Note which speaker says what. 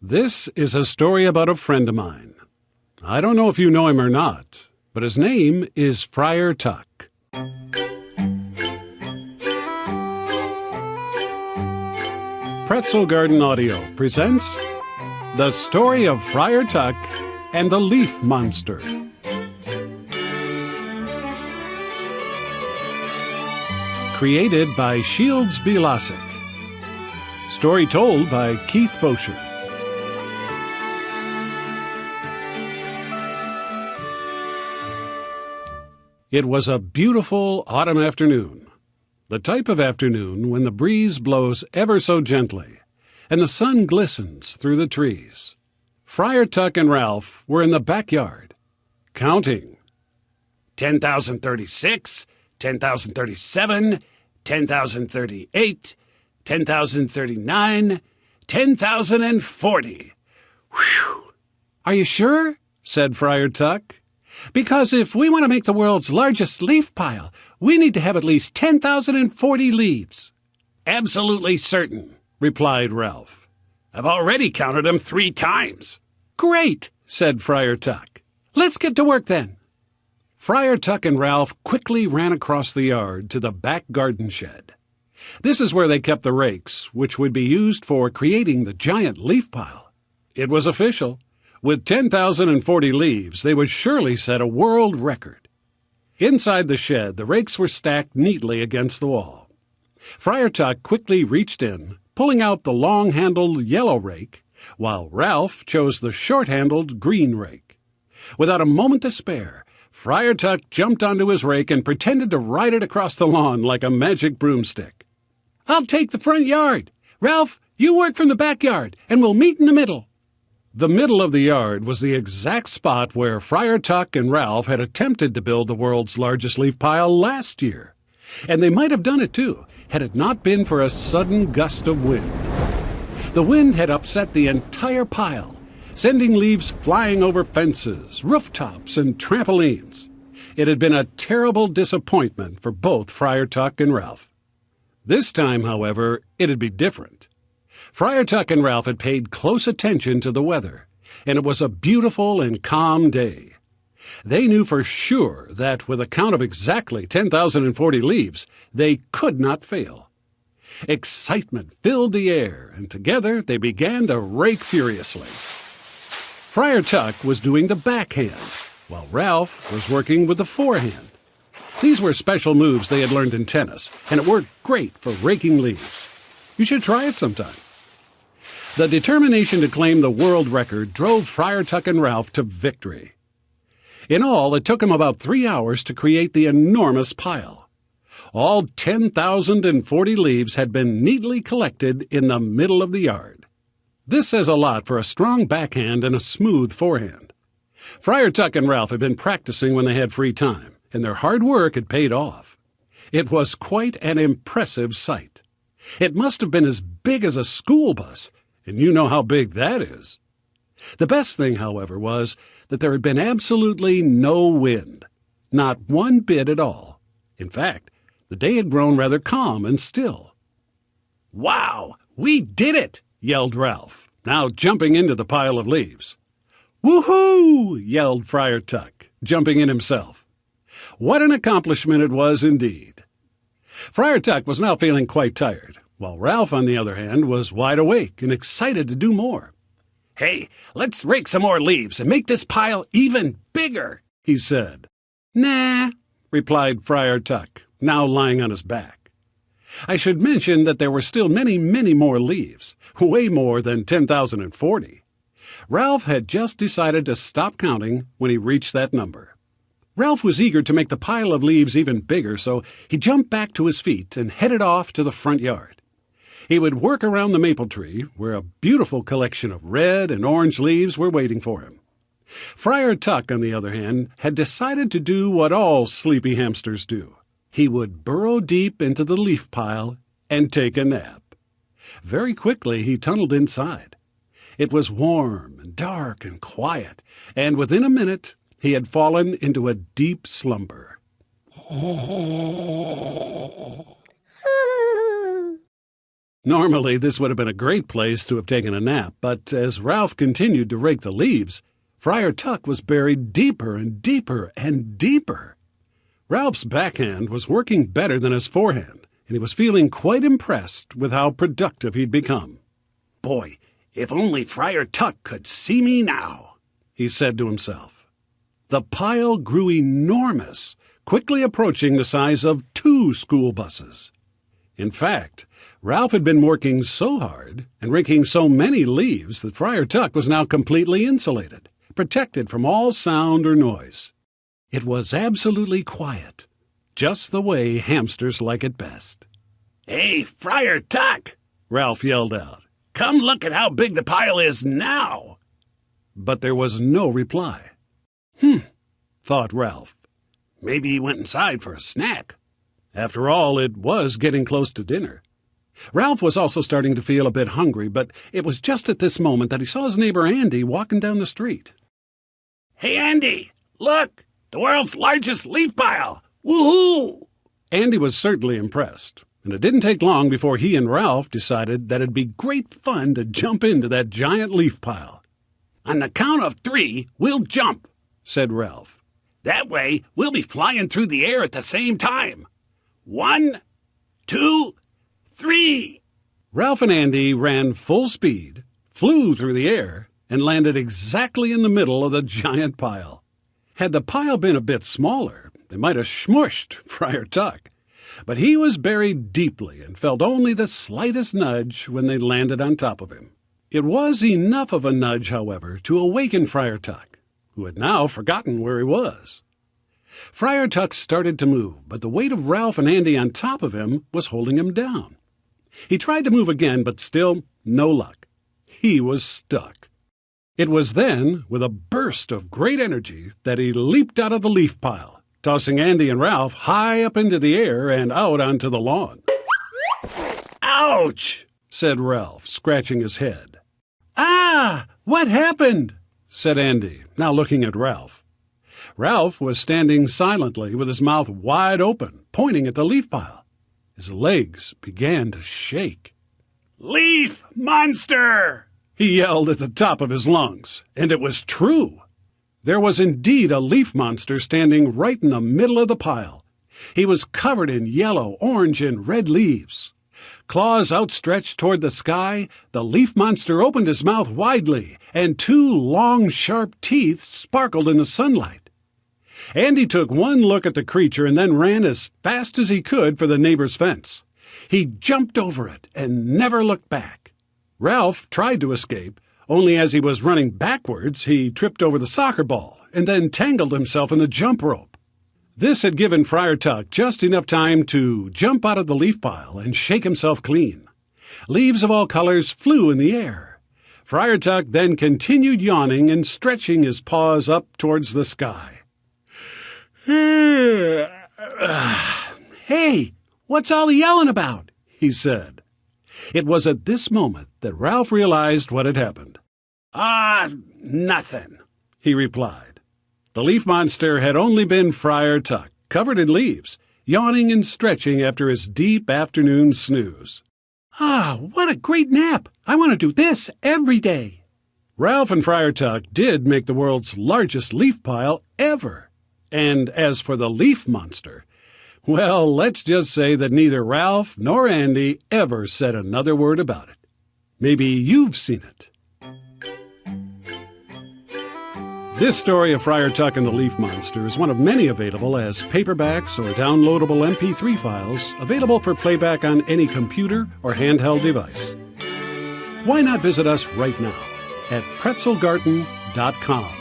Speaker 1: This is a story about a friend of mine. I don't know if you know him or not, but his name is Friar Tuck. Pretzel Garden Audio presents The Story of Friar Tuck and the Leaf Monster. Created by Shields Bilasek. Story told by Keith Bosher. It was a beautiful autumn afternoon, the type of afternoon when the breeze blows ever so gently and the sun glistens through the trees. Friar Tuck and Ralph were in the backyard, counting. 10,036, 10,037, 10,038, 10,039, 10,040. Whew! Are you sure? Said Friar Tuck. Because if we want to make the world's largest leaf pile, we need to have at least 10,040 leaves. Absolutely certain, replied Ralph. I've already counted them 3 times. Great, said Friar Tuck. Let's get to work then. Friar Tuck and Ralph quickly ran across the yard to the back garden shed. This is where they kept the rakes, which would be used for creating the giant leaf pile. It was official. With 10,040 leaves, they would surely set a world record. Inside the shed, the rakes were stacked neatly against the wall. Friar Tuck quickly reached in, pulling out the long-handled yellow rake, while Ralph chose the short-handled green rake. Without a moment to spare, Friar Tuck jumped onto his rake and pretended to ride it across the lawn like a magic broomstick. I'll take the front yard. Ralph, you work from the backyard, and we'll meet in the middle. The middle of the yard was the exact spot where Friar Tuck and Ralph had attempted to build the world's largest leaf pile last year. And they might have done it too, had it not been for a sudden gust of wind. The wind had upset the entire pile, sending leaves flying over fences, rooftops, and trampolines. It had been a terrible disappointment for both Friar Tuck and Ralph. This time, however, it'd be different. Friar Tuck and Ralph had paid close attention to the weather, and it was a beautiful and calm day. They knew for sure that with a count of exactly 10,040 leaves, they could not fail. Excitement filled the air, and together they began to rake furiously. Friar Tuck was doing the backhand, while Ralph was working with the forehand. These were special moves they had learned in tennis, and it worked great for raking leaves. You should try it sometime. The determination to claim the world record drove Friar Tuck and Ralph to victory. In all, it took them about 3 hours to create the enormous pile. All 10,040 leaves had been neatly collected in the middle of the yard. This says a lot for a strong backhand and a smooth forehand. Friar Tuck and Ralph had been practicing when they had free time, and their hard work had paid off. It was quite an impressive sight. It must have been as big as a school bus, and you know how big that is. The best thing, however, was that there had been absolutely no wind, not one bit at all. In fact, the day had grown rather calm and still. Wow, we did it, yelled Ralph, now jumping into the pile of leaves. Woohoo, yelled Friar Tuck, jumping in himself. What an accomplishment it was indeed. Friar Tuck was now feeling quite tired, while Ralph, on the other hand, was wide awake and excited to do more. Hey, let's rake some more leaves and make this pile even bigger, he said. Nah, replied Friar Tuck, now lying on his back. I should mention that there were still many, many more leaves, way more than 10,040. Ralph had just decided to stop counting when he reached that number. Ralph was eager to make the pile of leaves even bigger, so he jumped back to his feet and headed off to the front yard. He would work around the maple tree, where a beautiful collection of red and orange leaves were waiting for him. Friar Tuck, on the other hand, had decided to do what all sleepy hamsters do. He would burrow deep into the leaf pile and take a nap. Very quickly he tunneled inside. It was warm and dark and quiet, and within a minute he had fallen into a deep slumber. Normally, this would have been a great place to have taken a nap, but as Ralph continued to rake the leaves, Friar Tuck was buried deeper and deeper and deeper. Ralph's backhand was working better than his forehand, and he was feeling quite impressed with how productive he'd become. "Boy, if only Friar Tuck could see me now," he said to himself. The pile grew enormous, quickly approaching the size of 2 school buses. In fact, Ralph had been working so hard and raking so many leaves that Friar Tuck was now completely insulated, protected from all sound or noise. It was absolutely quiet, just the way hamsters like it best. "Hey, Friar Tuck!" Ralph yelled out. "Come look at how big the pile is now!" But there was no reply. Thought Ralph. Maybe he went inside for a snack. After all, it was getting close to dinner. Ralph was also starting to feel a bit hungry, but it was just at this moment that he saw his neighbor Andy walking down the street. "Hey, Andy, look! The world's largest leaf pile! Woohoo!" Andy was certainly impressed, and it didn't take long before he and Ralph decided that it'd be great fun to jump into that giant leaf pile. "On the count of 3, we'll jump," said Ralph. "That way, we'll be flying through the air at the same time. 1, 2, 3. Ralph and Andy ran full speed, flew through the air, and landed exactly in the middle of the giant pile. Had the pile been a bit smaller, they might have smushed Friar Tuck. But he was buried deeply and felt only the slightest nudge when they landed on top of him. It was enough of a nudge, however, to awaken Friar Tuck, who had now forgotten where he was. Friar Tuck started to move, but the weight of Ralph and Andy on top of him was holding him down. He tried to move again, but still no luck. He was stuck. It was then, with a burst of great energy, that he leaped out of the leaf pile, tossing Andy and Ralph high up into the air and out onto the lawn. "Ouch!" said Ralph, scratching his head. "Ah! What happened?" said Andy, now looking at Ralph. Ralph was standing silently with his mouth wide open, pointing at the leaf pile. His legs began to shake. "Leaf monster!" he yelled at the top of his lungs, and it was true. There was indeed a leaf monster standing right in the middle of the pile. He was covered in yellow, orange, and red leaves. Claws outstretched toward the sky, the leaf monster opened his mouth widely, and 2 long, sharp teeth sparkled in the sunlight. Andy took one look at the creature and then ran as fast as he could for the neighbor's fence. He jumped over it and never looked back. Ralph tried to escape, only as he was running backwards, he tripped over the soccer ball and then tangled himself in the jump rope. This had given Friar Tuck just enough time to jump out of the leaf pile and shake himself clean. Leaves of all colors flew in the air. Friar Tuck then continued yawning and stretching his paws up towards the sky. "Hey, what's all the yelling about?" he said. It was at this moment that Ralph realized what had happened. Nothing," he replied. The leaf monster had only been Friar Tuck, covered in leaves, yawning and stretching after his deep afternoon snooze. What a great nap! I want to do this every day." Ralph and Friar Tuck did make the world's largest leaf pile ever. And as for the leaf monster, well, let's just say that neither Ralph nor Andy ever said another word about it. Maybe you've seen it. This story of Friar Tuck and the Leaf Monster is one of many available as paperbacks or downloadable MP3 files available for playback on any computer or handheld device. Why not visit us right now at pretzelgarten.com?